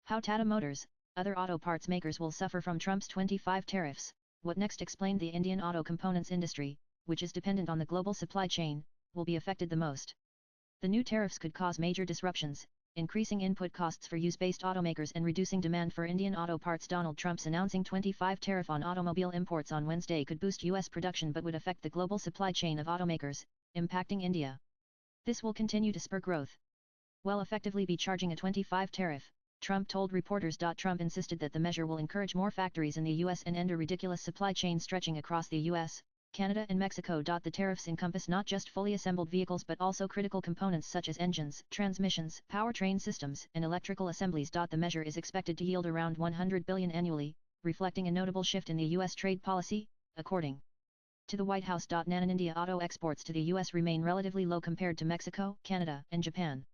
How Tata Motors, other auto parts makers will suffer from Trump's 25 tariffs. What next explained the Indian auto components industry, which is dependent on the global supply chain, will be affected the most. The new tariffs could cause major disruptions, increasing input costs for use-based automakers and reducing demand for Indian auto parts. Donald Trump's announcing 25 tariff on automobile imports on Wednesday could boost U.S. production but would affect the global supply chain of automakers, impacting India. This will continue to spur growth. While effectively be charging a 25 tariff, Trump told reporters. Trump insisted that the measure will encourage more factories in the U.S. and end a ridiculous supply chain stretching across the U.S., Canada and Mexico. The tariffs encompass not just fully assembled vehicles but also critical components such as engines, transmissions, powertrain systems, and electrical assemblies. The measure is expected to yield around $100 billion annually, reflecting a notable shift in the U.S. trade policy, according to the White House. India auto exports to the U.S. remain relatively low compared to Mexico, Canada, and Japan.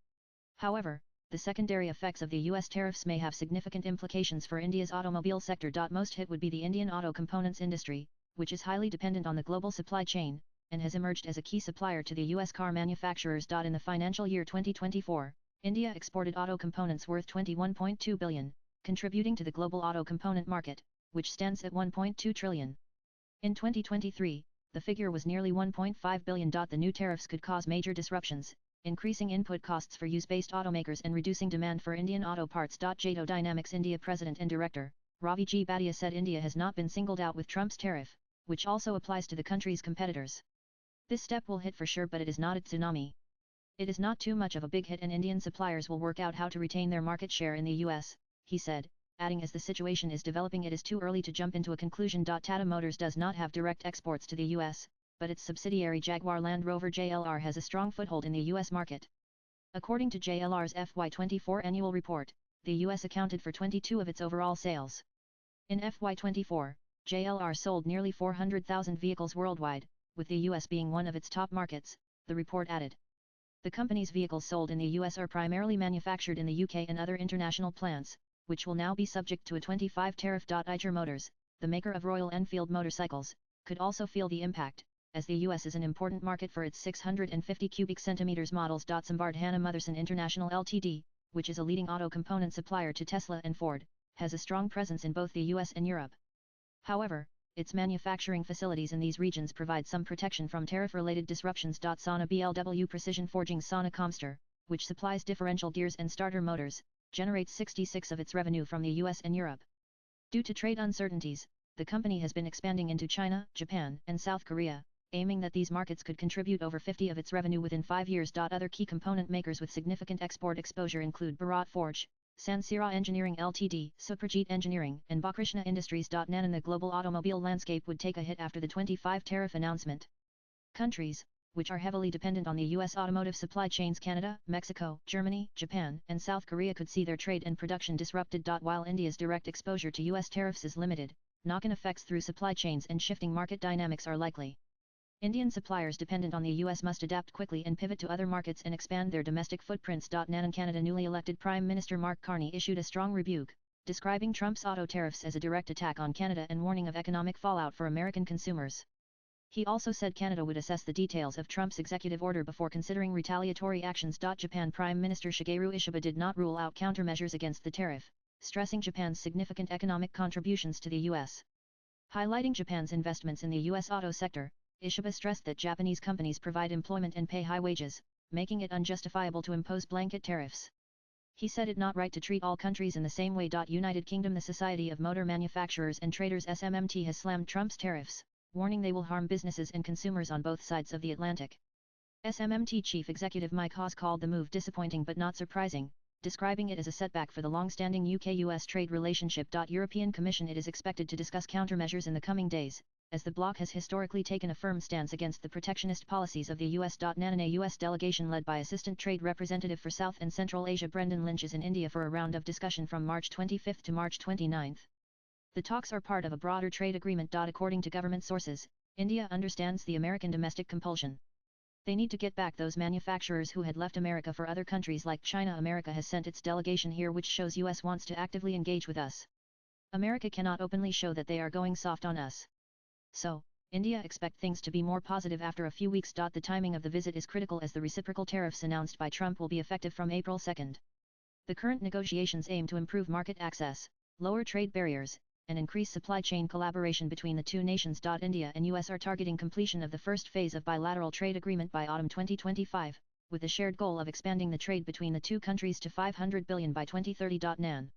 However, the secondary effects of the U.S. tariffs may have significant implications for India's automobile sector. Most hit would be the Indian auto components industry, which is highly dependent on the global supply chain, and has emerged as a key supplier to the U.S. car manufacturers. In the financial year 2024, India exported auto components worth $21.2 billion, contributing to the global auto component market, which stands at $1.2 trillion. In 2023, the figure was nearly $1.5 billion. The new tariffs could cause major disruptions, increasing input costs for use-based automakers and reducing demand for Indian auto parts. JATO Dynamics India President and Director, Ravi G. Bhatia said India has not been singled out with Trump's tariff, which also applies to the country's competitors. This step will hit for sure, but it is not a tsunami. It is not too much of a big hit and Indian suppliers will work out how to retain their market share in the US, he said, adding as the situation is developing it is too early to jump into a conclusion. Tata Motors does not have direct exports to the US, but its subsidiary Jaguar Land Rover JLR has a strong foothold in the US market. According to JLR's FY24 annual report, the US accounted for 22% of its overall sales. In FY24, JLR sold nearly 400,000 vehicles worldwide, with the US being one of its top markets, the report added. The company's vehicles sold in the US are primarily manufactured in the UK and other international plants, which will now be subject to a 25 tariff. Eicher Motors, the maker of Royal Enfield motorcycles, could also feel the impact, as the US is an important market for its 650 cubic centimeters models. Samvardhana Motherson International Ltd., which is a leading auto component supplier to Tesla and Ford, has a strong presence in both the US and Europe. However, its manufacturing facilities in these regions provide some protection from tariff-related disruptions. Sana BLW Precision Forging Sana Comstor, which supplies differential gears and starter motors, generates 66% of its revenue from the US and Europe. Due to trade uncertainties, the company has been expanding into China, Japan, and South Korea, aiming that these markets could contribute over 50% of its revenue within 5 years. Other key component makers with significant export exposure include Bharat Forge, Sansera Engineering Ltd., Suprajit Engineering, and Balakrishna Industries. Nan the global automobile landscape would take a hit after the 25 tariff announcement. Countries, which are heavily dependent on the U.S. automotive supply chains Canada, Mexico, Germany, Japan, and South Korea could see their trade and production disrupted. While India's direct exposure to U.S. tariffs is limited, knock-on effects through supply chains and shifting market dynamics are likely. Indian suppliers dependent on the US must adapt quickly and pivot to other markets and expand their domestic footprints. Nan Canada newly elected Prime Minister Mark Carney issued a strong rebuke, describing Trump's auto tariffs as a direct attack on Canada and warning of economic fallout for American consumers. He also said Canada would assess the details of Trump's executive order before considering retaliatory actions. Japan Prime Minister Shigeru Ishiba did not rule out countermeasures against the tariff, stressing Japan's significant economic contributions to the US. Highlighting Japan's investments in the US auto sector, Ishiba stressed that Japanese companies provide employment and pay high wages, making it unjustifiable to impose blanket tariffs. He said it not right to treat all countries in the same way. United Kingdom The Society of Motor Manufacturers and Traders SMMT has slammed Trump's tariffs, warning they will harm businesses and consumers on both sides of the Atlantic. SMMT Chief Executive Mike Hawes called the move disappointing but not surprising, describing it as a setback for the long-standing UK-US trade relationship. European Commission It is expected to discuss countermeasures in the coming days, as the bloc has historically taken a firm stance against the protectionist policies of the US. Nan a US delegation led by Assistant Trade Representative for South and Central Asia Brendan Lynch is in India for a round of discussion from March 25 to March 29. The talks are part of a broader trade agreement. According to government sources, India understands the American domestic compulsion. They need to get back those manufacturers who had left America for other countries like China. America has sent its delegation here, which shows US wants to actively engage with us. America cannot openly show that they are going soft on us. So, India expect things to be more positive after a few weeks. The timing of the visit is critical as the reciprocal tariffs announced by Trump will be effective from April 2. The current negotiations aim to improve market access, lower trade barriers, and increase supply chain collaboration between the two nations. India and US are targeting completion of the first phase of bilateral trade agreement by autumn 2025, with the shared goal of expanding the trade between the two countries to 500 billion by 2030. Nan